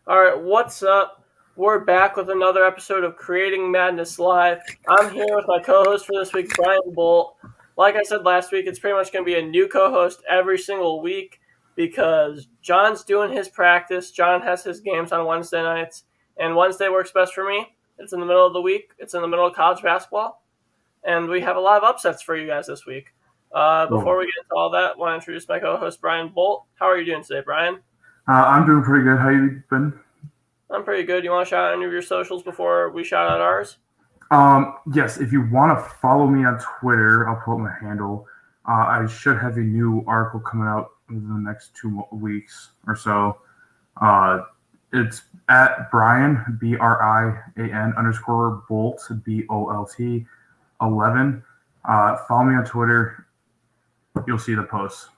All right, what's up? We're back with another episode of Creating Madness Live. I'm here with my co-host for this week, Brian Bolt. Like I said last week, it's pretty much going to be a new co-host every single week because John's doing his practice. John has his games on Wednesday nights, and Wednesday works best for me. It's in the middle of the week. It's in the middle of college basketball, and we have a lot of upsets for you guys this week. Before Well, we get into all that, I want to introduce my co-host, Brian Bolt. How are you doing today, Brian? I'm doing pretty good. How you been? I'm pretty good. You want to shout out any of your socials before we shout out ours? Yes, if you want to follow me on Twitter, I'll put my handle. I should have a new article coming out in the next 2 weeks or so. Uh, it's at Brian, BRIAN underscore Bolt, BOLT 11. Follow me on Twitter. You'll see the posts.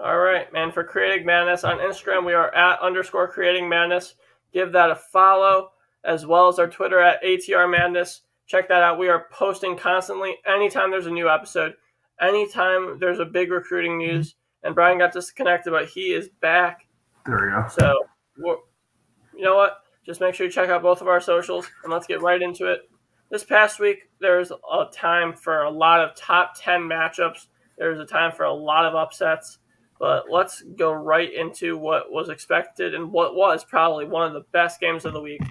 All right, man. For Creating Madness on Instagram, we are at underscore Creating Madness. Give that a follow, as well as our Twitter at ATR Madness. Check that out. We are posting constantly anytime there's a new episode, anytime there's a big recruiting news. And Brian got disconnected, but he is back. There we go. So, you know what? Just make sure you check out both of our socials, and let's get right into it. This past week, there's a time for a lot of top 10 matchups. There's a time for a lot of upsets. But let's go right into what was expected and what was probably one of the best games of the week.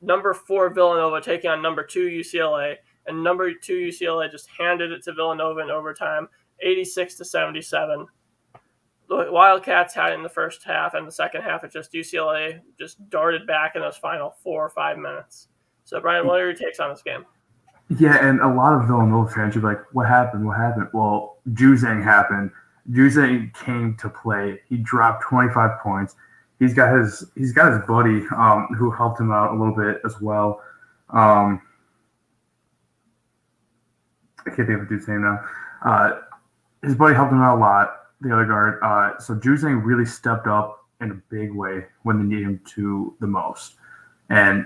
Number 4 Villanova taking on number 2 UCLA, and number 2 UCLA just handed it to Villanova in overtime, 86-77. The Wildcats had it in the first half, and the second half, it's just UCLA just darted back in those final 4 or 5 minutes. So, Brian, what are your takes on this game? Yeah, and a lot of Villanova fans are like, "What happened? What happened?" Well, Juzang happened. Juzang came to play. He dropped 25 points. He's got his buddy who helped him out a little bit as well. I can't think of the dude's name now. His buddy helped him out a lot. The other guard. So Juzang really stepped up in a big way when they needed him to the most. And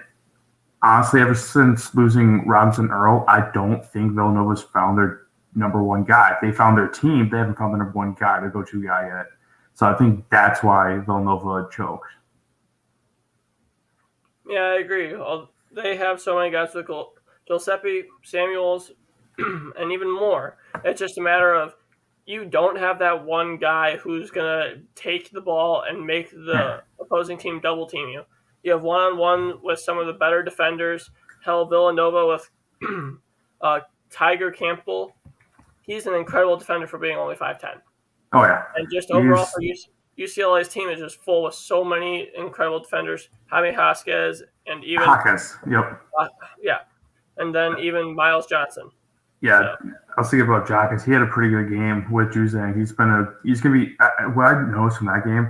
honestly, ever since losing Robinson Earl, I don't think Villanova's found their number one guy. They found their team. They haven't found the number one guy, their go-to guy yet. So I think that's why Villanova choked. Yeah, I agree. They have so many guys with Giuseppe, Samuels, and even more. It's just a matter of you don't have that one guy who's going to take the ball and make the opposing team double team you. You have one-on-one with some of the better defenders. Hell, Villanova with Tiger Campbell. He's an incredible defender for being only 5'10". Oh yeah, And just overall he's for UCLA's team is just full with so many incredible defenders. Jaime Vasquez and even Hawkins. Yep. yeah, and then even Miles Johnson. Yeah, So I was thinking about Jacques. He had a pretty good game with Juzang. He's gonna be. What I noticed from that game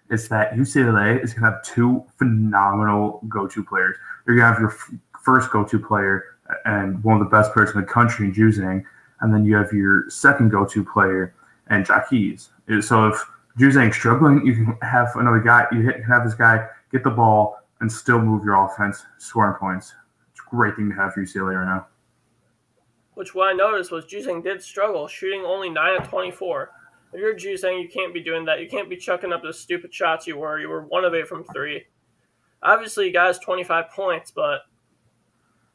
is that UCLA is gonna have two phenomenal go-to players. You're gonna have your first go-to player and one of the best players in the country in Juzang, and then you have your second go-to player and Jacques. So if Juzang's struggling, you can have another guy. You can have this guy get the ball and still move your offense, scoring points. It's a great thing to have for UCLA right now. which what I noticed was Juzang did struggle, shooting only 9 of 24. If you're Juzang, you can't be doing that. You can't be chucking up the stupid shots you were. You were 1 of 8 from 3. Obviously, you got his 25 points, but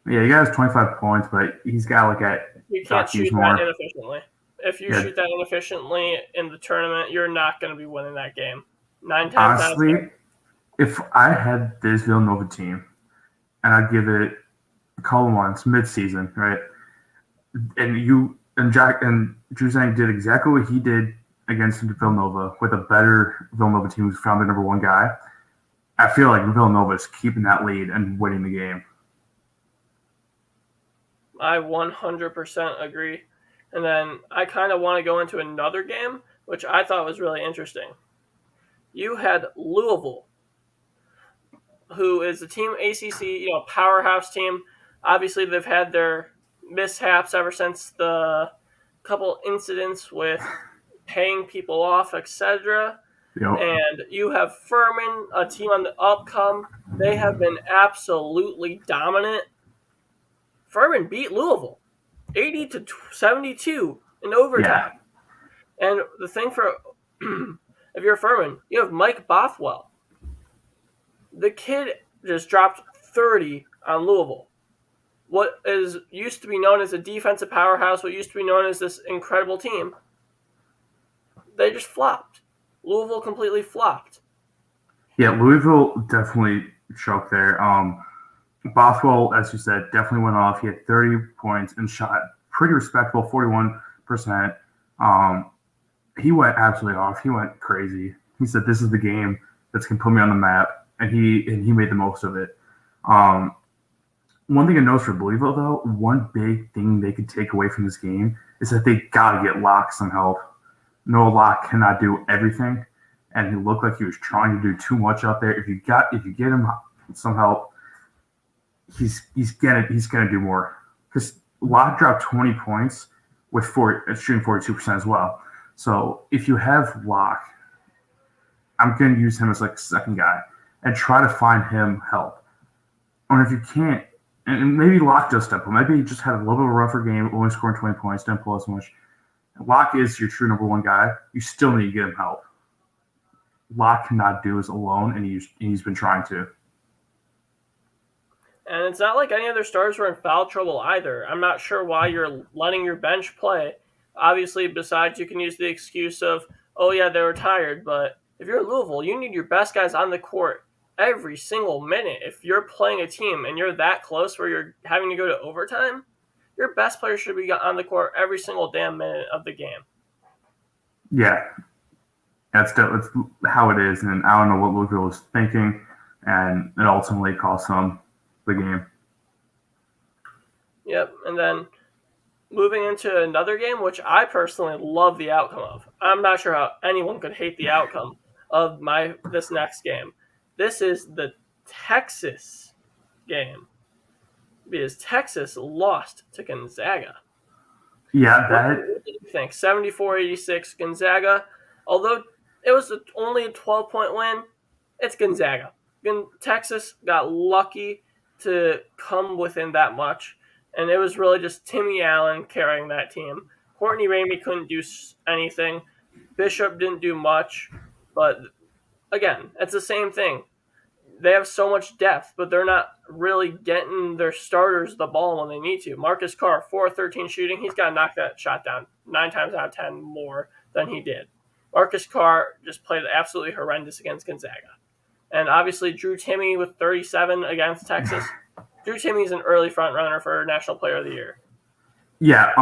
Yeah, he got 25 points, but he's got to look at you can't Jacques shoot that more. inefficiently. If you Yeah, shoot that inefficiently in the tournament, you're not going to be winning that game. 9 times out of 10. honestly, if I had this Villanova team and I'd give it a couple months, mid-season, right, and Jack and Juzang did exactly what he did against Villanova with a better Villanova team who found their number one guy, I feel like Villanova is keeping that lead and winning the game. I 100% agree. And then I kind of want to go into another game, which I thought was really interesting. You had Louisville, who is a team ACC, powerhouse team. Obviously, they've had their mishaps ever since the couple incidents with paying people off, etc. Yep. And you have Furman, a team on the upcome. They have been absolutely dominant. Furman beat Louisville 80-72 in Yeah. overtime. And the thing for if you're Furman, you have Mike Bothwell. The kid just dropped 30 on Louisville. What is used to be known as a defensive powerhouse, what used to be known as this incredible team, they just flopped. Louisville completely flopped. Yeah, Louisville definitely choked there. Bothwell, as you said, definitely went off. He had 30 points and shot pretty respectable, 41%. He went absolutely off. He went crazy. He said, "This is the game that's gonna put me on the map," and he made the most of it. One thing I noticed for Louisville, though, one big thing they could take away from this game is that they gotta get Locke some help. Noah Locke cannot do everything, and he looked like he was trying to do too much out there. If you get him some help, he's gonna do more. Because Locke dropped 20 points with shooting 42% as well. So if you have Locke, I'm going to use him as like second guy and try to find him help. Or if you can't, and maybe Locke does step up. Maybe he just had a little bit of a rougher game, only scoring 20 points, didn't pull as much. Locke is your true number one guy. You still need to get him help. Locke cannot do this alone, and he's been trying to. And it's not like any other stars were in foul trouble either. I'm not sure why you're letting your bench play. Obviously, besides, you can use the excuse of, oh yeah, they were tired. But if you're Louisville, you need your best guys on the court every single minute. If you're playing a team and you're that close where you're having to go to overtime, your best player should be on the court every single damn minute of the game. Yeah, that's how it is. And I don't know what Louisville was thinking, and it ultimately cost them the game. Yep, and then moving into another game, which I personally love the outcome of. I'm not sure how anyone could hate the outcome of this next game. This is the Texas game, because Texas lost to Gonzaga. Yeah, what do you think? 74-86 Gonzaga. Although it was only a 12-point win, it's Gonzaga. Texas got lucky to come within that much, and it was really just Timmy Allen carrying that team. Courtney Ramey couldn't do anything. Bishop didn't do much, but again, it's the same thing. They have so much depth, but they're not really getting their starters the ball when they need to. Marcus Carr, 4-13 shooting. He's got to knock that shot down 9 times out of 10 more than he did. Marcus Carr just played absolutely horrendous against Gonzaga. And obviously, Drew Timme with 37 against Texas. Drew Timme's an early front runner for National Player of the Year. Yeah.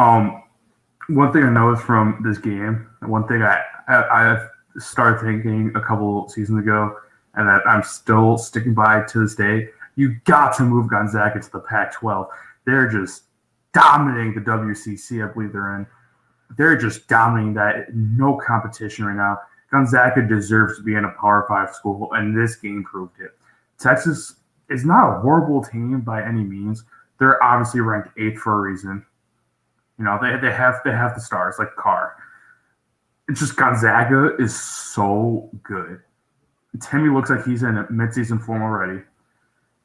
One thing I noticed from this game, one thing I started thinking a couple seasons ago, and that I'm still sticking by to this day, you got to move Gonzaga to the Pac-12. They're just dominating the WCC, I believe they're in. They're just dominating that. No competition right now. Gonzaga deserves to be in a Power 5 school, and this game proved it. Texas is not a horrible team by any means. They're obviously ranked 8th for a reason. You know, they have the stars like Carr. It's just Gonzaga is so good. Timmy looks like he's in a midseason form already.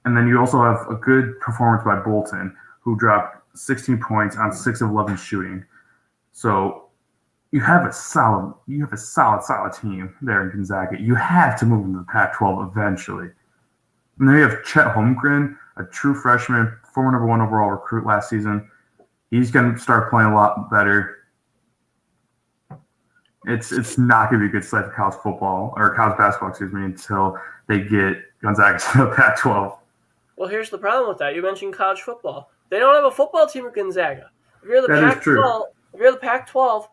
And then you also have a good performance by Bolton, who dropped 16 points on 6 of 11 shooting. So you have a solid team there in Gonzaga. You have to move into the Pac-12 eventually. And then you have Chet Holmgren, a true freshman, former number 1 overall recruit last season. He's going to start playing a lot better. It's not going to be a good slate for college football, or college basketball, until they get Gonzaga to the Pac-12. Well, here's the problem with that. You mentioned college football. They don't have a football team at Gonzaga. If you're the Pac-12,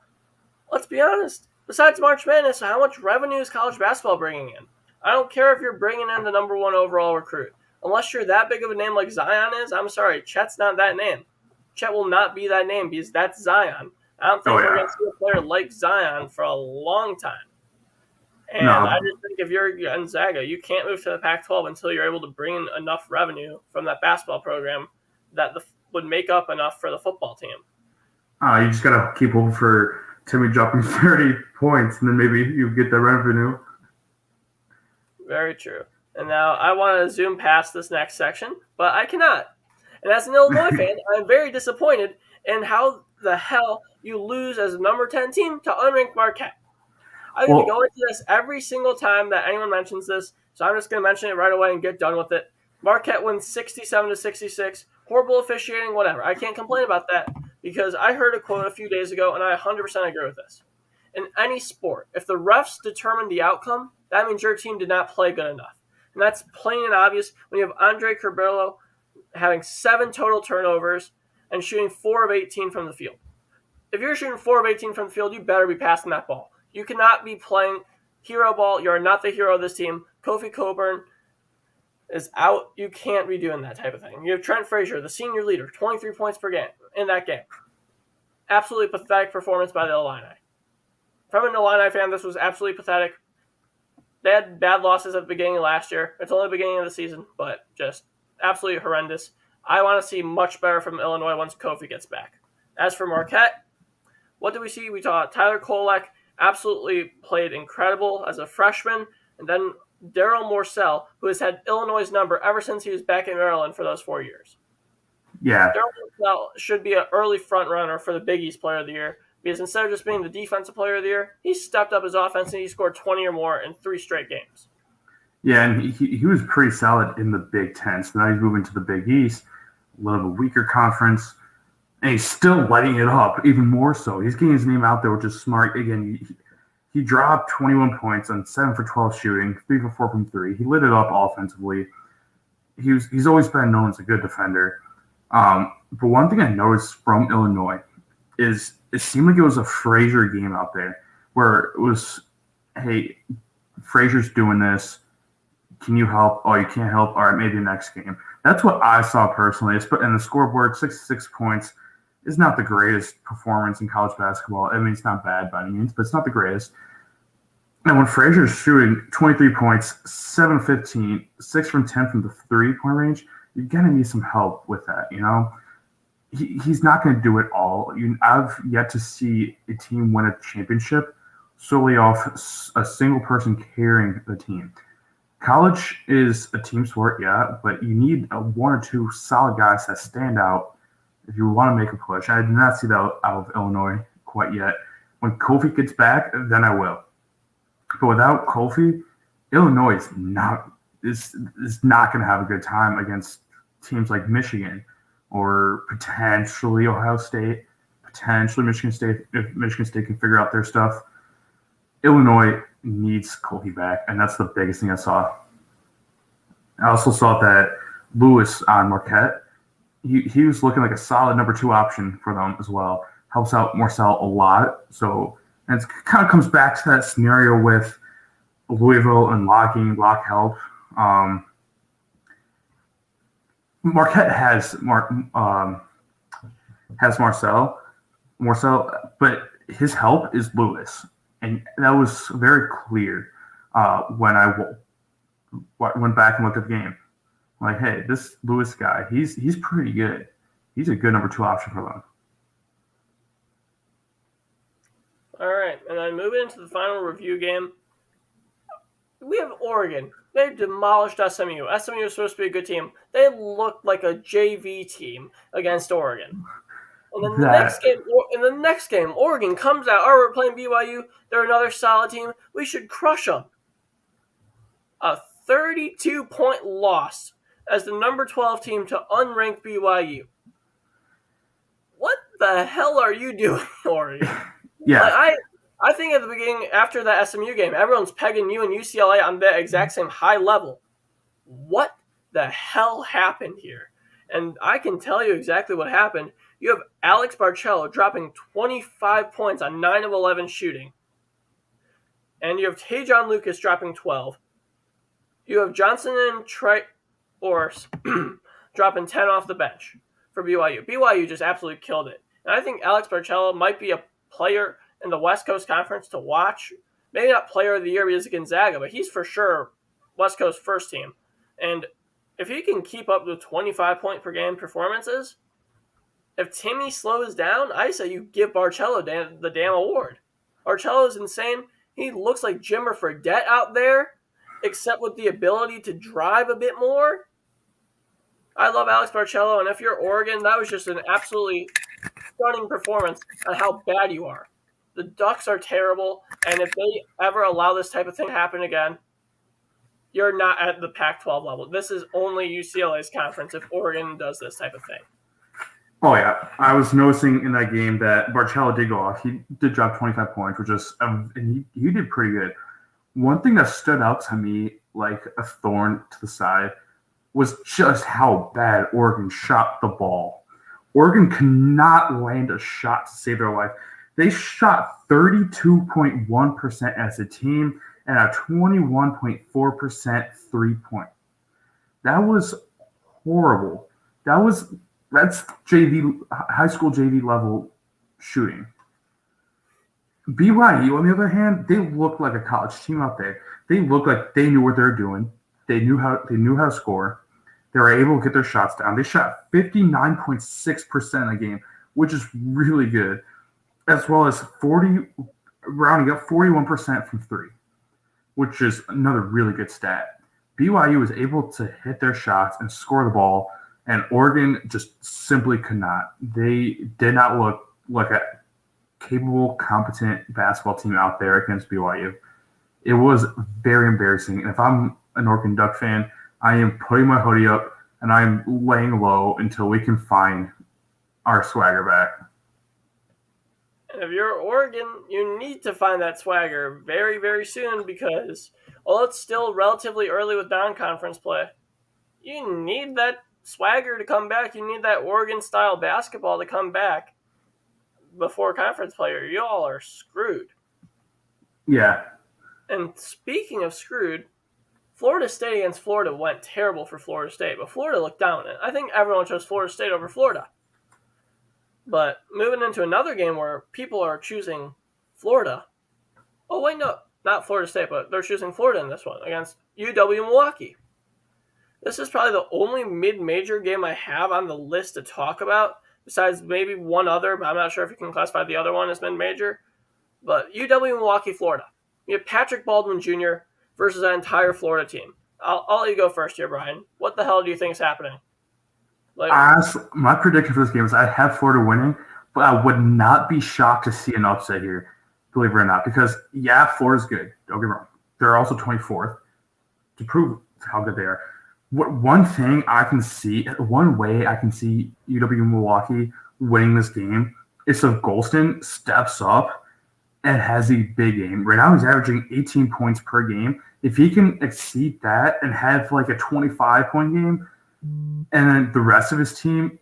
let's be honest. Besides March Madness, how much revenue is college basketball bringing in? I don't care if you're bringing in the number 1 overall recruit. Unless you're that big of a name like Zion is, I'm sorry, Chet's not that name. Chet will not be that name because that's Zion. I don't think we're going to see a player like Zion for a long time. And I just think if you're Gonzaga, you can't move to the Pac-12 until you're able to bring in enough revenue from that basketball program that would make up enough for the football team. You just got to keep hoping for Timmy dropping 30 points, and then maybe you get that revenue. Very true. And now I want to zoom past this next section, but I cannot. And as an Illinois fan, I'm very disappointed in how the hell you lose as a number 10 team to unranked Marquette. I'm going to go into this every single time that anyone mentions this. So I'm just going to mention it right away and get done with it. Marquette wins 67-66. Horrible officiating, whatever. I can't complain about that because I heard a quote a few days ago, and I 100% agree with this. In any sport, if the refs determine the outcome, that means your team did not play good enough. And that's plain and obvious when you have Andre Curbelo having 7 total turnovers and shooting 4 of 18 from the field. If you're shooting 4 of 18 from the field, you better be passing that ball. You cannot be playing hero ball. You are not the hero of this team. Kofi Cockburn is out. You can't be doing that type of thing. You have Trent Frazier, the senior leader, 23 points per game in that game. Absolutely pathetic performance by the Illini. If I'm an Illini fan, this was absolutely pathetic. They had bad losses at the beginning of last year. It's only the beginning of the season, but just absolutely horrendous. I want to see much better from Illinois once Kofi gets back. As for Marquette, what do we see? We saw Tyler Kolek absolutely played incredible as a freshman, and then Daryl Morcell, who has had Illinois' number ever since he was back in Maryland for those 4 years. Yeah. Daryl Morcell should be an early front runner for the Big East Player of the Year because instead of just being the Defensive Player of the Year, he stepped up his offense and he scored 20 or more in 3 straight games. Yeah, and he was pretty solid in the Big Ten. So now he's moving to the Big East, a little bit weaker conference. And he's still lighting it up, even more so. He's getting his name out there, which is smart. Again, he dropped 21 points on 7 for 12 shooting, 3 for 4 from 3. He lit it up offensively. He's always been known as a good defender. But one thing I noticed from Illinois is it seemed like it was a Frazier game out there where it was, hey, Frazier's doing this. Can you help? Oh, you can't help? All right, maybe next game. That's what I saw personally. And the scoreboard, 66 points, is not the greatest performance in college basketball. I mean, it's not bad by any means, but it's not the greatest. And when Frazier's shooting 23 points, 7-15, 6 from 10 from the 3-point range, you're going to need some help with that, you know? He's not going to do it all. I've yet to see a team win a championship solely off a single person carrying the team. College is a team sport, yeah, but you need 1 or 2 solid guys that stand out if you want to make a push. I did not see that out of Illinois quite yet. When Kofi gets back, then I will. But without Kofi, Illinois is not going to have a good time against teams like Michigan or potentially Ohio State, potentially Michigan State, if Michigan State can figure out their stuff. Illinois needs Kofi back, and that's the biggest thing I saw. I also saw that Lewis on Marquette, he was looking like a solid number 2 option for them as well. Helps out Morcell a lot. So, and it kind of comes back to that scenario with Louisville and Locke help. Marquette has Morcell, but his help is Lewis. And that was very clear when I went back and looked at the game. Like, hey, this Lewis guy, he's pretty good. He's a good number 2 option for them. All right, and then moving into the final review game, we have Oregon. They demolished SMU. SMU was supposed to be a good team. They looked like a JV team against Oregon. And then the next game, Oregon comes out. Oh, we're playing BYU. They're another solid team. We should crush them. A 32-point loss as the number 12 team to unranked BYU. What the hell are you doing, Oregon? Yeah. Like, I think at the beginning, after the SMU game, everyone's pegging you and UCLA on the exact same high level. What the hell happened here? And I can tell you exactly what happened. You have Alex Barcello dropping 25 points on 9 of 11 shooting. And you have Tajon Lucas dropping 12. You have Johnson and Traorce dropping 10 off the bench for BYU. BYU just absolutely killed it. And I think Alex Barcello might be a player in the West Coast Conference to watch. Maybe not player of the year because of Gonzaga, but he's for sure West Coast first team. And if he can keep up with 25-point per game performances, if Timmy slows down, I say you give Barcello the damn award. Barcello is insane. He looks like Jimmer Fredette out there, except with the ability to drive a bit more. I love Alex Barcello, and if you're Oregon, that was just an absolutely stunning performance on how bad you are. The Ducks are terrible, and if they ever allow this type of thing to happen again, you're not at the Pac-12 level. This is only UCLA's conference if Oregon does this type of thing. Oh yeah, I was noticing in that game that Barcello did go off. He did drop 25 points, which is and he did pretty good. One thing that stood out to me like a thorn to the side was just how bad Oregon shot the ball. Oregon could not land a shot to save their life. They shot 32.1% as a team and a 21.4% three-point. That was horrible. That's JV, high school JV level shooting. BYU, on the other hand, they looked like a college team out there. They looked like they knew what they were doing. They knew how to score. They were able to get their shots down. They shot 59.6% a game, which is really good, as well as rounding up 41% from three, which is another really good stat. BYU was able to hit their shots and score the ball, and Oregon just simply could not. They did not look like a capable, competent basketball team out there against BYU. It was very embarrassing. And if I'm an Oregon Duck fan, I am putting my hoodie up and I'm laying low until we can find our swagger back. And if you're Oregon, you need to find that swagger very, very soon because although it's still relatively early with non-conference play, you need that swagger to come back. You need that Oregon-style basketball to come back before conference play, or you all are screwed. Yeah. And speaking of screwed, Florida State against Florida went terrible for Florida State, but Florida looked dominant. I think everyone chose Florida State over Florida. But moving into another game where people are choosing Florida. Oh, wait, no. Not Florida State, but they're choosing Florida in this one against UW-Milwaukee. This is probably the only mid-major game I have on the list to talk about, besides maybe one other, but I'm not sure if you can classify the other one as mid-major. But UW-Milwaukee, Florida. You have Patrick Baldwin Jr. versus that entire Florida team. I'll let you go first here, Brian. What the hell do you think is happening? My prediction for this game is I have Florida winning, but I would not be shocked to see an upset here, believe it or not, because, yeah, Florida's good. Don't get me wrong. They're also 24th to prove how good they are. One way I can see UW-Milwaukee winning this game is if Golston steps up and has a big game. Right now he's averaging 18 points per game. If he can exceed that and have like a 25-point game, and then the rest of his team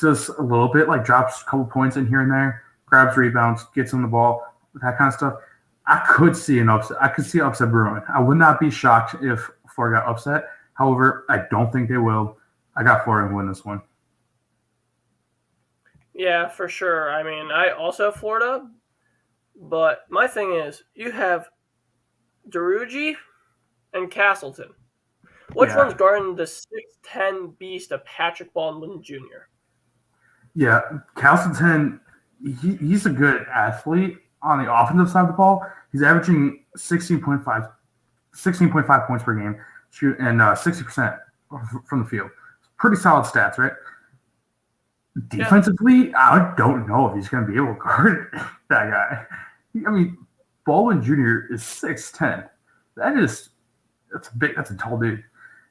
just a little bit, like drops a couple points in here and there, grabs rebounds, gets on the ball, that kind of stuff, I could see an upset. I could see an upset brewing. I would not be shocked if Florida got upset. However, I don't think they will. I got Florida to win this one. Yeah, for sure. I mean, I also have Florida, but my thing is, you have Derugi and Castleton. Which one's guarding the 6'10" beast of Patrick Baldwin Jr.? Yeah, Castleton, he's a good athlete on the offensive side of the ball. He's averaging 16.5 points per game, and 60% from the field. Pretty solid stats, right? Defensively, I don't know if he's going to be able to guard that guy. I mean, Baldwin Jr. is 6'10". That's a tall dude.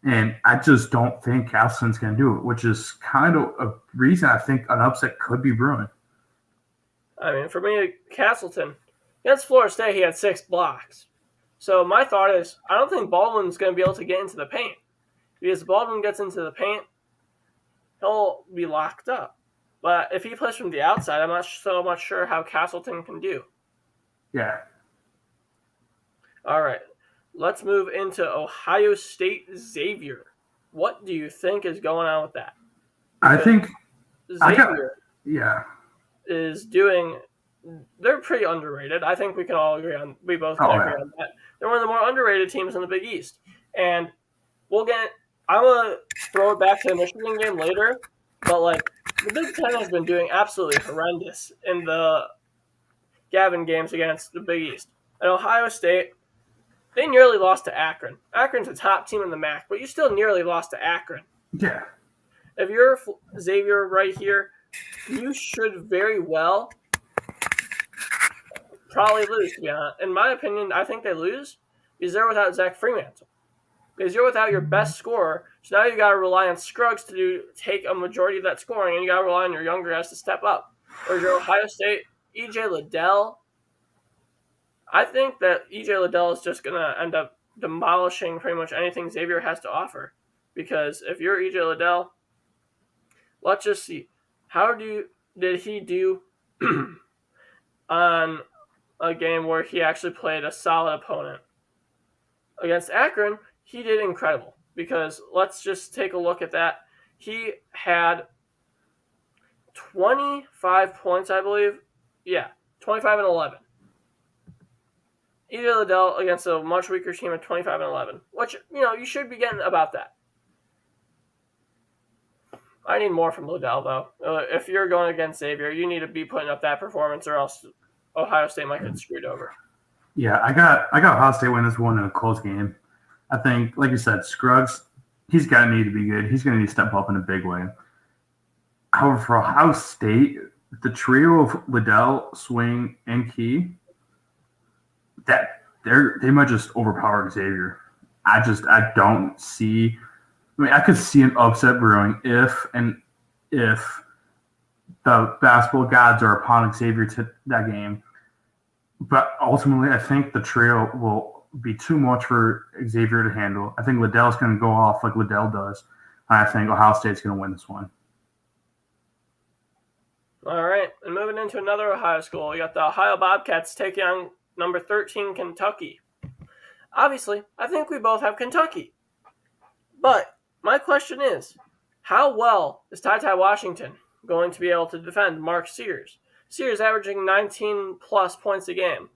And I just don't think Castleton's going to do it, which is kind of a reason I think an upset could be brewing. I mean, for me, Castleton, against Florida State, he had 6 blocks. So my thought is, I don't think Baldwin's going to be able to get into the paint. Because if Baldwin gets into the paint, he'll be locked up. But if he plays from the outside, I'm not so much sure how Castleton can do. Yeah. All right. Let's move into Ohio State Xavier. What do you think is going on with that? Because I think Xavier is doing. They're pretty underrated. I think we can all agree on. We both can agree on that. They're one of the more underrated teams in the Big East, and we'll get. I'm gonna throw it back to the Michigan game later, but like the Big Ten has been doing absolutely horrendous in the Gavin games against the Big East. And Ohio State. They nearly lost to Akron. Akron's a top team in the MAC, but you still nearly lost to Akron. Yeah. If you're Xavier right here, you should very well probably lose, to be honest. In my opinion, I think they lose because they're without Zach Freemantle. because you're without your best scorer. So now you got to rely on Scruggs to take a majority of that scoring, and you got to rely on your younger guys to step up. Whereas your Ohio State, EJ Liddell, I think that EJ Liddell is just going to end up demolishing pretty much anything Xavier has to offer. Because if you're EJ Liddell, let's just see. Did he do on a game where he actually played a solid opponent? Against Akron, he did incredible. Because let's just take a look at that. He had 25 points, I believe. Yeah, 25 and 11. EJ Liddell against a much weaker team at 25 and 11, which, you should be getting about that. I need more from Liddell, though. If you're going against Xavier, you need to be putting up that performance, or else Ohio State might get screwed over. Yeah, I got Ohio State win this one in a close game. I think, like you said, Scruggs, he's going to need to be good. He's going to need to step up in a big way. However, for Ohio State, the trio of Liddell, Swing, and Key, they might just overpower Xavier. I don't see. I could see an upset brewing if the basketball gods are upon Xavier to that game. But ultimately, I think the trio will be too much for Xavier to handle. I think Liddell's going to go off like Liddell does. And I think Ohio State's going to win this one. All right, and moving into another Ohio school, you got the Ohio Bobcats taking on number 13 Kentucky. Obviously, I think we both have Kentucky. But my question is, how well is TyTy Washington going to be able to defend Mark Sears? Sears averaging 19-plus points a game.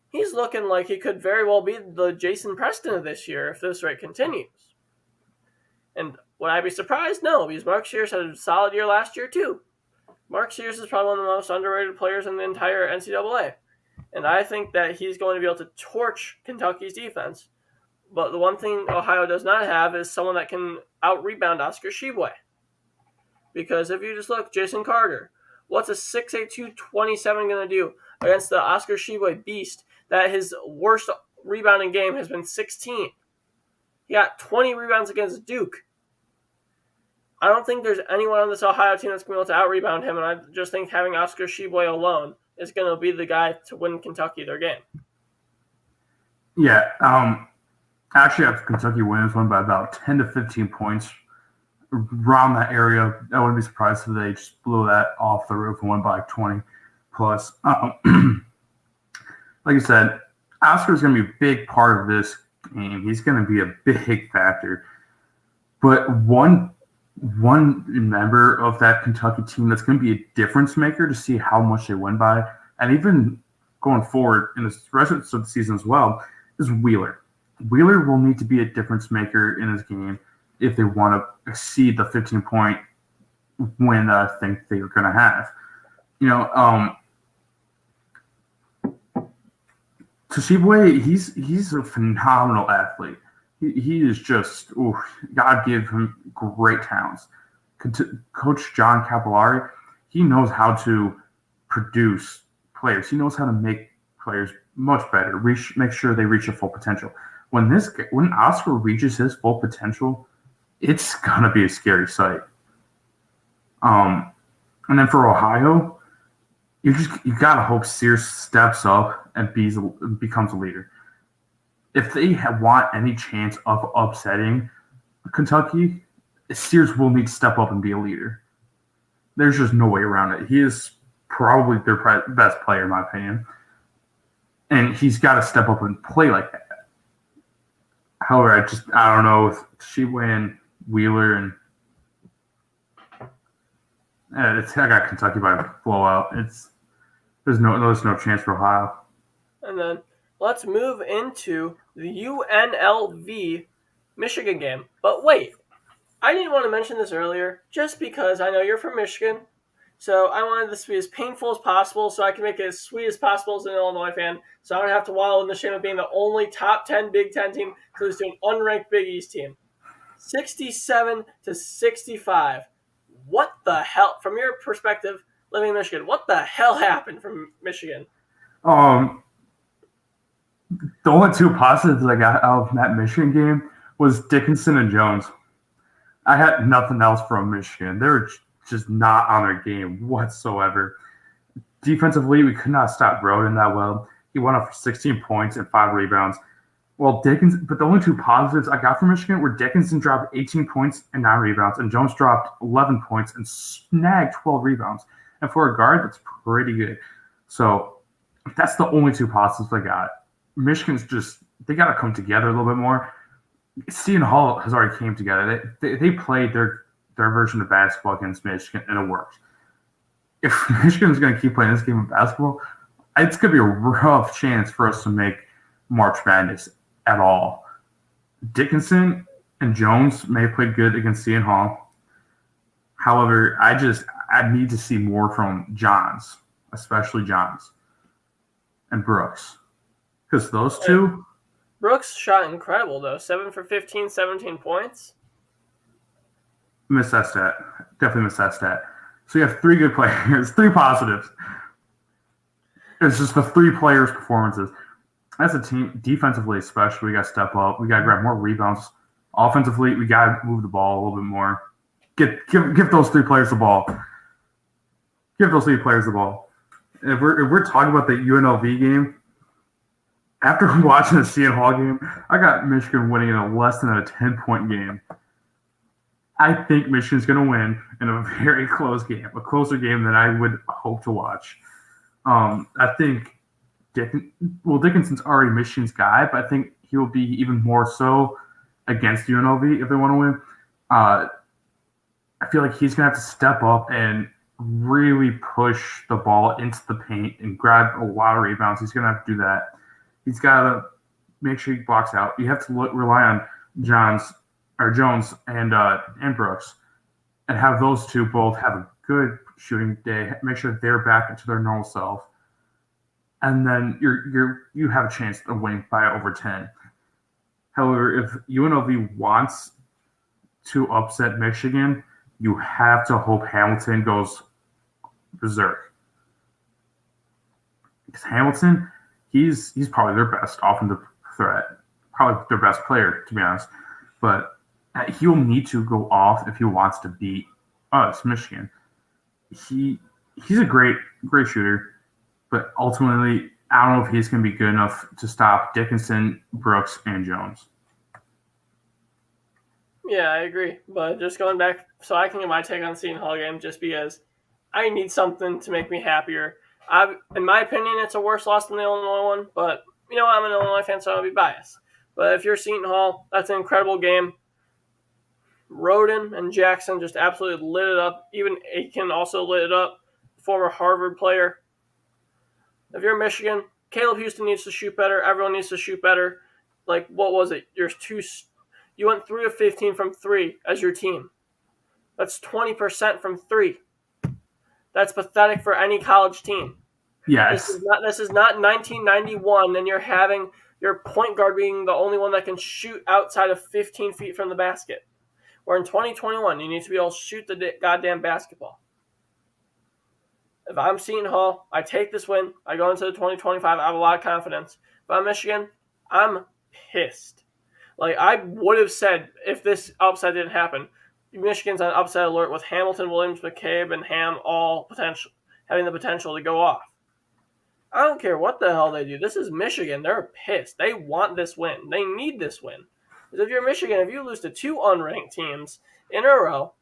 He's looking like he could very well be the Jason Preston of this year if this rate continues. And would I be surprised? No, because Mark Sears had a solid year last year too. Mark Sears is probably one of the most underrated players in the entire NCAA. And I think that he's going to be able to torch Kentucky's defense. But the one thing Ohio does not have is someone that can out-rebound Oscar Tshiebwe. Because if you just look, Jason Carter, what's a 6'8", 227 going to do against the Oscar Tshiebwe beast that his worst rebounding game has been 16? He got 20 rebounds against Duke. I don't think there's anyone on this Ohio team that's going to be able to out-rebound him, and I just think having Oscar Tshiebwe alone is going to be the guy to win Kentucky their game. Yeah, actually, I have Kentucky win this one by about 10 to 15 points. Around that area, I wouldn't be surprised if they just blew that off the roof and went by like 20 plus. Like I said, Oscar is going to be a big part of this game. He's going to be a big factor. But one member of that Kentucky team that's going to be a difference maker to see how much they win by, and even going forward in the rest of the season as well, is Wheeler. Wheeler will need to be a difference maker in his game if they want to exceed the 15-point win that I think they're going to have. Tshiebwe, he's a phenomenal athlete. He is just, God give him great talents. Coach John Capillari, he knows how to produce players. He knows how to make players much better, make sure they reach their full potential. When Oscar reaches his full potential, it's gonna be a scary sight. And then for Ohio, you gotta hope Sears steps up and becomes a leader. If they want any chance of upsetting Kentucky, Sears will need to step up and be a leader. There's just no way around it. He is probably their best player, in my opinion. And he's got to step up and play like that. However, I don't know if Tshiebwe and Wheeler and I got Kentucky by a blowout. There's no chance for Ohio. And then let's move into the UNLV Michigan game. But wait, I didn't want to mention this earlier just because I know you're from Michigan. So I wanted this to be as painful as possible so I can make it as sweet as possible as an Illinois fan. So I don't have to wallow in the shame of being the only top 10 Big Ten team to lose to an unranked Big East team. 67-65. What the hell, from your perspective, living in Michigan, what the hell happened from Michigan? The only two positives I got out of that Michigan game was Dickinson and Jones. I had nothing else from Michigan. They were just not on their game whatsoever. Defensively, we could not stop Roden that well. He went up for 16 points and 5 rebounds. Well, but the only two positives I got from Michigan were Dickinson dropped 18 points and 9 rebounds, and Jones dropped 11 points and snagged 12 rebounds. And for a guard, that's pretty good. So that's the only two positives I got. Michigan's they got to come together a little bit more. Seton Hall has already came together. They played their version of basketball against Michigan, and it worked. If Michigan's going to keep playing this game of basketball, it's going to be a rough chance for us to make March Madness at all. Dickinson and Jones may have played good against Seton Hall. However, I need to see more from Johns, especially Johns and Brooks. Because those two... Brooks shot incredible, though. 7 for 15, 17 points. Missed that stat. Definitely missed that stat. So you have 3 good players, 3 positives. It's just the 3 players' performances. As a team, defensively especially, we got to step up. We got to grab more rebounds. Offensively, we got to move the ball a little bit more. Give those 3 players the ball. Give those 3 players the ball. And if we're talking about the UNLV game, after watching the Seton Hall game, I got Michigan winning in a less than a 10-point game. I think Michigan's going to win in a very close game, a closer game than I would hope to watch. I think Dickinson's already Michigan's guy, but I think he will be even more so against UNLV if they want to win. I feel like he's going to have to step up and really push the ball into the paint and grab a lot of rebounds. He's going to have to do that. He's got to make sure he blocks out. You have to rely on Jones and Brooks, and have those two both have a good shooting day. Make sure they're back into their normal self, and then you have a chance to win by over 10. However, if UNLV wants to upset Michigan, you have to hope Hamilton goes berserk. Because Hamilton, he's probably their best offensive threat, probably their best player, to be honest. But he'll need to go off if he wants to beat us, Michigan. He's a great shooter, but ultimately, I don't know if he's going to be good enough to stop Dickinson, Brooks, and Jones. Yeah, I agree. But just going back, so I can get my take on Seton Hall game just because I need something to make me happier. In my opinion, it's a worse loss than the Illinois one, but you know, I'm an Illinois fan, so I'll be biased. But if you're Seton Hall, that's an incredible game. Roden and Jackson just absolutely lit it up. Even Aiken also lit it up, former Harvard player. If you're Michigan, Caleb Houston needs to shoot better. Everyone needs to shoot better. Like, what was it? You went 3 of 15 from 3 as your team. That's 20% from 3. That's pathetic for any college team. Yes. This is not 1991, and you're having your point guard being the only one that can shoot outside of 15 feet from the basket. Or in 2021, you need to be able to shoot the goddamn basketball. If I'm Seton Hall, I take this win. I go into the 2025. I have a lot of confidence. If I'm Michigan, I'm pissed. Like, I would have said, if this upset didn't happen, Michigan's on upset alert with Hamilton, Williams, McCabe, and Ham all having the potential to go off. I don't care what the hell they do. This is Michigan. They're pissed. They want this win. They need this win. Because if you're Michigan, if you lose to 2 unranked teams in a row,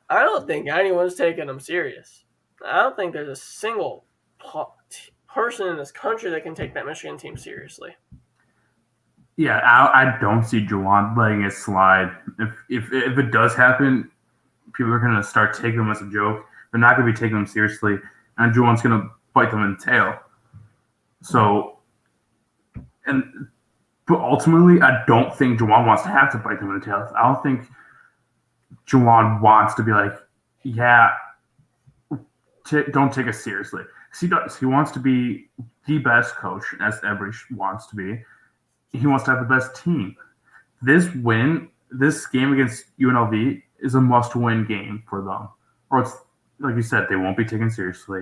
I don't think anyone's taking them serious. I don't think there's a single person in this country that can take that Michigan team seriously. Yeah, I don't see Juwan letting it slide. If it does happen, people are going to start taking them as a joke. They're not going to be taking them seriously, and Juwan's going to bite them in the tail. So, but ultimately, I don't think Juwan wants to have to bite them in the tail. I don't think Juwan wants to be like, yeah, don't take us seriously. He wants to be the best coach, as everybody wants to be. He wants to have the best team. This game against UNLV is a must-win game for them. Or it's like you said, they won't be taken seriously.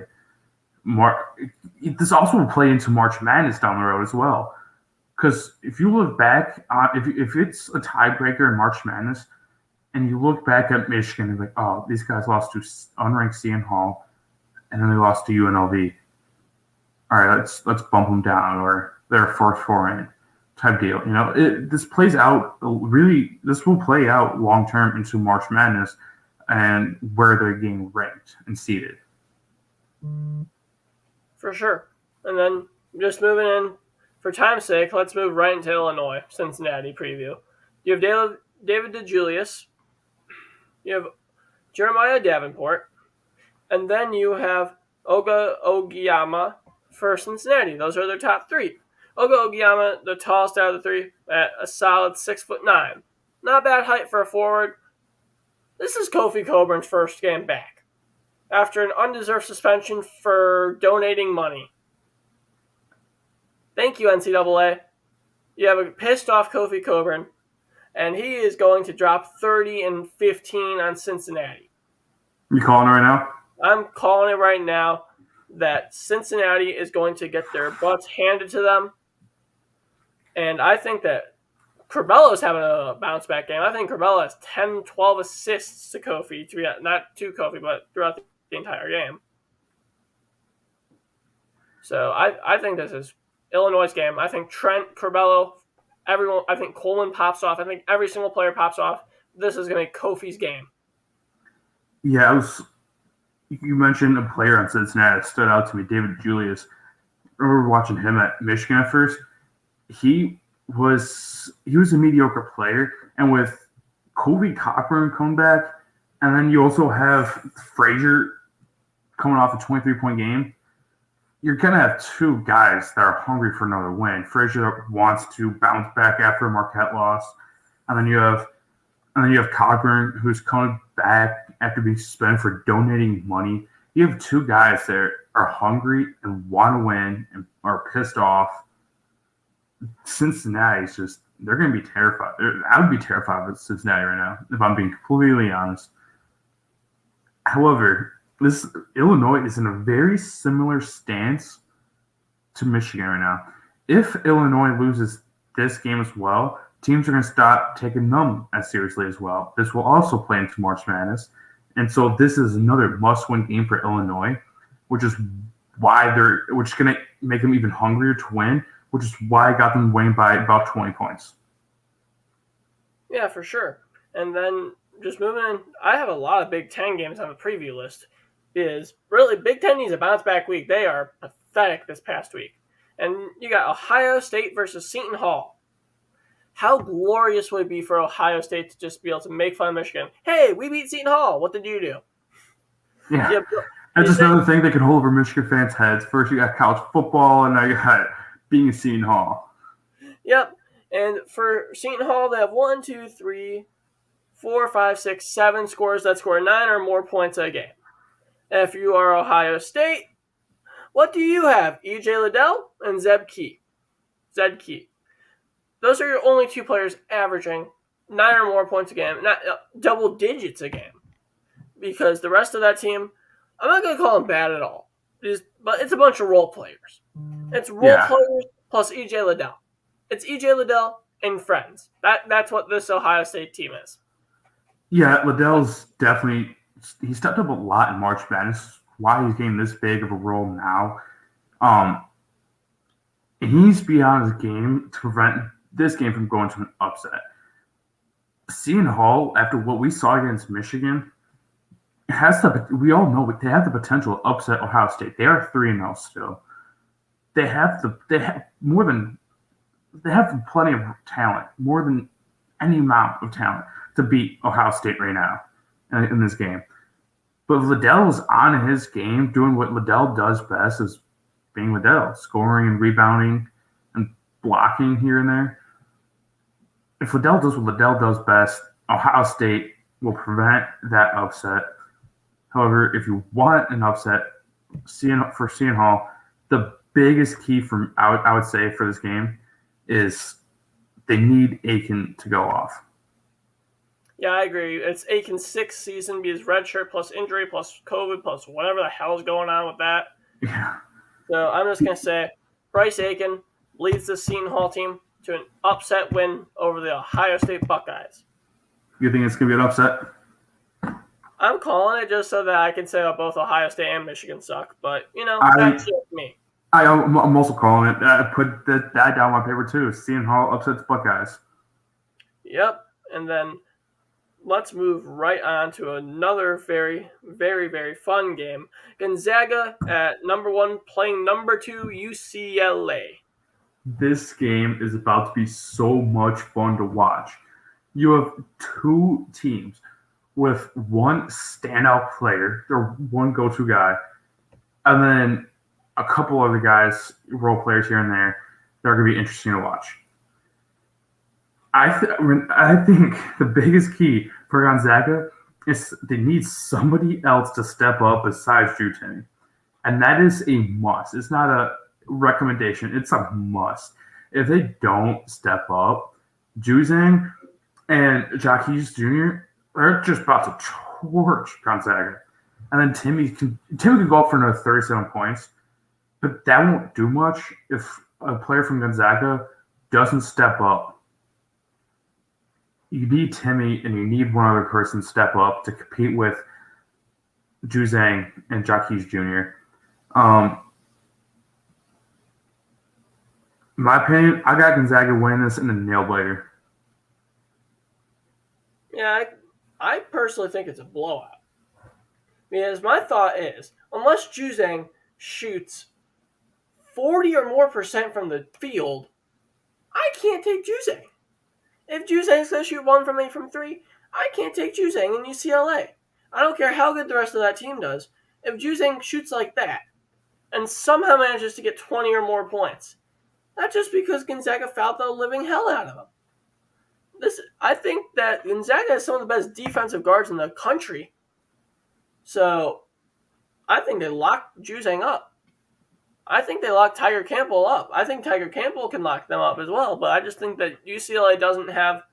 This also will play into March Madness down the road as well. Because if you look back, if it's a tiebreaker in March Madness, and you look back at Michigan and like, oh, these guys lost to unranked Seton Hall, and then they lost to UNLV. All right, let's bump them down, or they're first four in type deal. This plays out really. This will play out long term into March Madness, and where they're getting ranked and seeded. For sure. And then just moving in, for time's sake, let's move right into Illinois, Cincinnati preview. You have David DeJulius, you have Jeremiah Davenport, and then you have Oga Ogiyama for Cincinnati. Those are their top three. Oga Ogiyama, the tallest out of the three, at a solid 6'9". Not bad height for a forward. This is Kofi Coburn's first game back, after an undeserved suspension for donating money. Thank you, NCAA. You have a pissed-off Kofi Coburn, and he is going to drop 30 and 15 on Cincinnati. You calling it right now? I'm calling it right now that Cincinnati is going to get their butts handed to them. And I think that Curbelo is having a bounce-back game. I think Curbelo has 10, 12 assists to Kofi, not to Kofi, but throughout the entire game. So I think this is Illinois' game. I think Trent, Curbelo, everyone. I think Coleman pops off. I think every single player pops off. This is going to be Kofi's game. Yeah, you mentioned a player on Cincinnati that stood out to me, David Julius. I remember watching him at Michigan at first. He was a mediocre player, and with Colby Cochran coming back, and then you also have Frazier coming off a 23-point game, you're going to have two guys that are hungry for another win. Frazier wants to bounce back after a Marquette loss, and then you have Cochran, who's coming back after being suspended for donating money. You have two guys that are hungry and want to win and are pissed off. Cincinnati's they're going to be terrified. I would be terrified of Cincinnati right now, if I'm being completely honest. However, Illinois is in a very similar stance to Michigan right now. If Illinois loses this game as well, teams are going to stop taking them as seriously as well. This will also play into March Madness. And so this is another must-win game for Illinois, which is going to make them even hungrier to win, which is why I got them winning by about 20 points. Yeah, for sure. And then just moving in, I have a lot of Big Ten games on the preview list. Really, Big Ten needs a bounce-back week. They are pathetic this past week. And you got Ohio State versus Seton Hall. How glorious would it be for Ohio State to just be able to make fun of Michigan? Hey, we beat Seton Hall. What did you do? Yeah. That's just another thing that can hold over Michigan fans' heads. First, you got college football, and now you got being Seton Hall. Yep. And for Seton Hall, they have 1, 2, 3, 4, 5, 6, 7 scorers that score 9 or more points a game. And if you are Ohio State, what do you have? E.J. Liddell and Zed Key. Those are your only two players averaging 9 or more points a game, not double digits a game. Because the rest of that team, I'm not going to call them bad at all. But it's a bunch of role players. It's role players plus E.J. Liddell. It's E.J. Liddell and friends. That's what this Ohio State team is. Yeah, Liddell's definitely – he stepped up a lot in March Madness. Why he's getting this big of a role now. He needs to be on his game to prevent this game from going to an upset. Seton Hall, after what we saw against Michigan, we all know they have the potential to upset Ohio State. They are 3-0 still. They have plenty of talent, more than any amount of talent to beat Ohio State right now in this game. But Liddell is on his game, doing what Liddell does best, is being Liddell, scoring and rebounding and blocking here and there. If Liddell does what Liddell does best, Ohio State will prevent that upset. However, if you want an upset for Seton Hall, the biggest key I would say for this game is they need Aiken to go off. Yeah, I agree. It's Aiken's 6th season because redshirt plus injury plus COVID plus whatever the hell is going on with that. Yeah. So I'm just going to say Bryce Aiken leads the Seton Hall team to an upset win over the Ohio State Buckeyes. You think it's going to be an upset? I'm calling it just so that I can say that both Ohio State and Michigan suck, but, that's just me. I'm also calling it. I put that down on my paper too. Seton Hall upsets Buckeyes. Yep. And then let's move right on to another very, very, very fun game. Gonzaga at number 1 playing number 2 UCLA. This game is about to be so much fun to watch. You have two teams with one standout player, their one go-to guy, and then a couple other guys, role players here and there, that are going to be interesting to watch. I think the biggest key for Gonzaga is they need somebody else to step up besides Drew Timme. And that is a must. It's not a recommendation. It's a must. If they don't step up, Juzang and Jacques Jr. are just about to torch Gonzaga. And then Timme can go up for another 37 points. But that won't do much if a player from Gonzaga doesn't step up. You need Timme and you need one other person to step up to compete with Juzang and Jacques Jr. In my opinion, I got Gonzaga winning this in a nail biter. Yeah, I personally think it's a blowout. Because my thought is, unless Juzang shoots 40 or more % from the field, I can't take Juzang. If Juzang's going to shoot 1 from 8 from 3, I can't take Juzang in UCLA. I don't care how good the rest of that team does. If Juzang shoots like that and somehow manages to get 20 or more points, that's just because Gonzaga fouled the living hell out of him. I think that Gonzaga has some of the best defensive guards in the country. So I think they lock Juzang up. I think they lock Tiger Campbell up. I think Tiger Campbell can lock them up as well, but I just think that UCLA doesn't have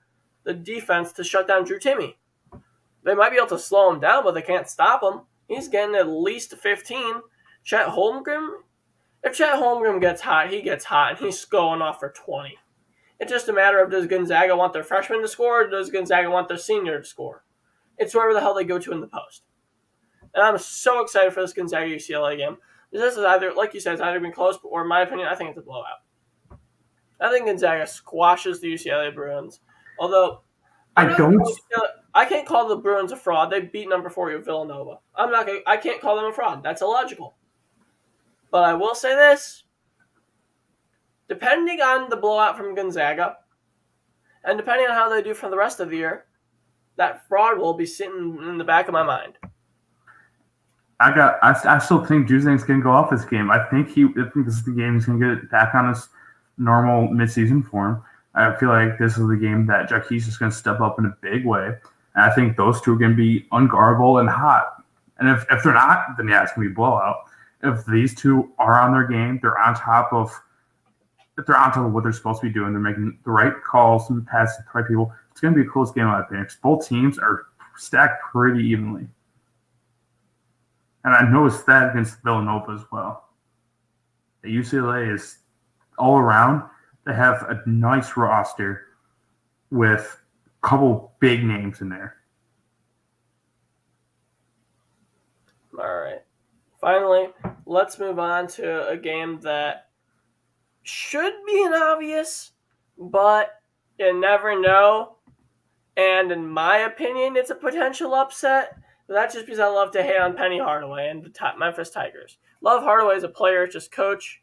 the defense to shut down Drew Timme. They might be able to slow him down, but they can't stop him. He's getting at least 15. Chet Holmgren, if Chet Holmgren gets hot, he gets hot, and he's going off for 20. It's just a matter of, does Gonzaga want their freshman to score, or does Gonzaga want their senior to score? It's wherever the hell they go to in the post. And I'm so excited for this Gonzaga-UCLA game. This is either, like you said, it's either been close, or in my opinion, I think it's a blowout. I think Gonzaga squashes the UCLA Bruins. Although, I can't call the Bruins a fraud. They beat number 4 Villanova. I can't call them a fraud. That's illogical. But I will say this. Depending on the blowout from Gonzaga, and depending on how they do for the rest of the year, that fraud will be sitting in the back of my mind. I still think Juzang's going to go off this game. I think this is the game he's going to get back on his normal midseason form. I feel like this is the game that Jacques is going to step up in a big way. And I think those two are going to be unguardable and hot. And if they're not, then yeah, it's going to be a blowout. If these two are on their game, they're on top of what they're supposed to be doing, they're making the right calls and passing the right people, it's going to be a close game, I think. Both teams are stacked pretty evenly. And I noticed that against Villanova as well. The UCLA is all around. They have a nice roster with a couple big names in there. All right. Finally, let's move on to a game that should be an obvious, but you never know. And in my opinion, it's a potential upset. But that's just because I love to hate on Penny Hardaway and the Memphis Tigers. Love Hardaway as a player, just coach.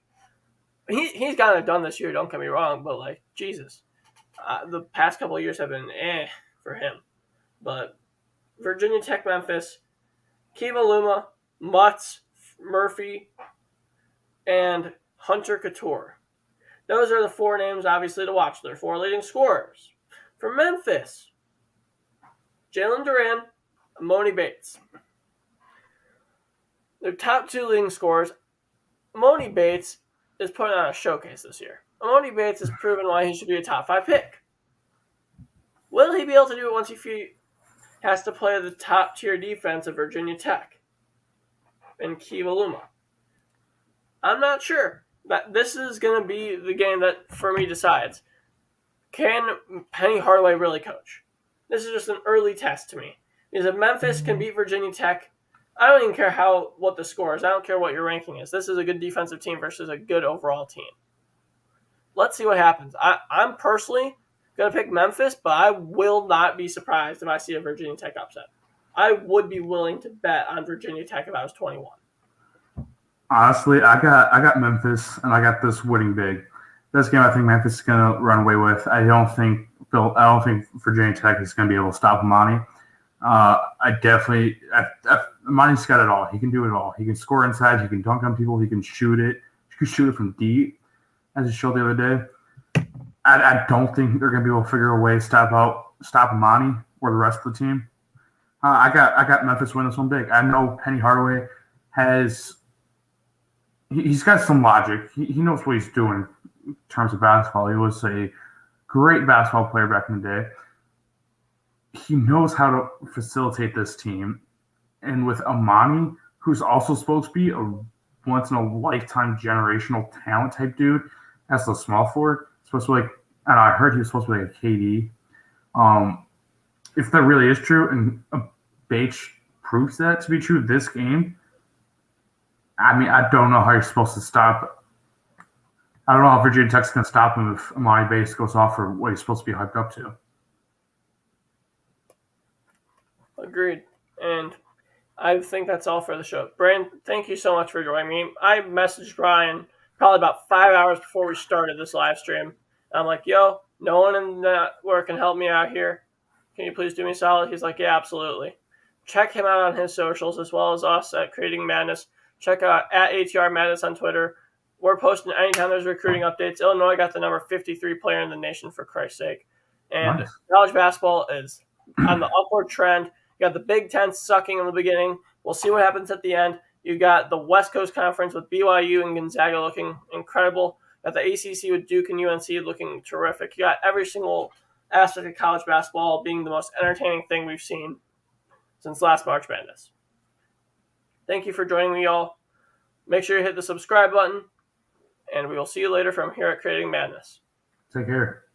He's gotten it done this year, don't get me wrong, but like, Jesus. The past couple of years have been for him. But Virginia Tech, Memphis, Kiva Luma, Mutz, Murphy, and Hunter Couture. Those are the 4 names, obviously, to watch. They're 4 leading scorers. For Memphis, Jalen Duran, Emoni Bates. Their top 2 leading scorers. Emoni Bates is putting on a showcase this year. Emoni Bates has proven why he should be a top 5 pick. Will he be able to do it once he has to play the top tier defense of Virginia Tech and Kiva Luma? I'm not sure. That this is going to be the game that, for me, decides. Can Penny Hardaway really coach? This is just an early test to me. Because if Memphis can beat Virginia Tech, I don't even care what the score is. I don't care what your ranking is. This is a good defensive team versus a good overall team. Let's see what happens. I'm personally going to pick Memphis, but I will not be surprised if I see a Virginia Tech upset. I would be willing to bet on Virginia Tech if I was 21. Honestly, I got Memphis, and I got this winning big. This game, I think Memphis is going to run away with. I don't think Virginia Tech is going to be able to stop Amani. Amani's got it all. He can do it all. He can score inside. He can dunk on people. He can shoot it. He can shoot it from deep, as he showed the other day. I don't think they're going to be able to figure a way to stop Amani or the rest of the team. I got Memphis win this one big. I know Penny Hardaway he's got some logic. He knows what he's doing in terms of basketball. He was a great basketball player back in the day. He knows how to facilitate this team. And with Amani, who's also supposed to be a once-in-a-lifetime generational talent type dude, as the small forward, supposed to be and I heard he was supposed to be like a KD. If that really is true, and Bates proves that to be true this game, I don't know how you're supposed to stop. I don't know how Virginia Tech's going to stop him if Amani Bates goes off for what he's supposed to be hyped up to. Agreed. And I think that's all for the show. Brandon, thank you so much for joining me. I messaged Brian probably about 5 hours before we started this live stream. I'm like, yo, no one in the network can help me out here. Can you please do me a solid? He's like, yeah, absolutely. Check him out on his socials as well as us at Creating Madness. Check out at ATR Madness on Twitter. We're posting anytime there's recruiting updates. Illinois got the number 53 player in the nation, for Christ's sake. And nice. College basketball is on the upward trend. You got the Big Ten sucking in the beginning. We'll see what happens at the end. You got the West Coast Conference with BYU and Gonzaga looking incredible. You got the ACC with Duke and UNC looking terrific. You got every single aspect of college basketball being the most entertaining thing we've seen since last March Madness. Thank you for joining me, y'all. Make sure you hit the subscribe button, and we will see you later from here at Creating Madness. Take care.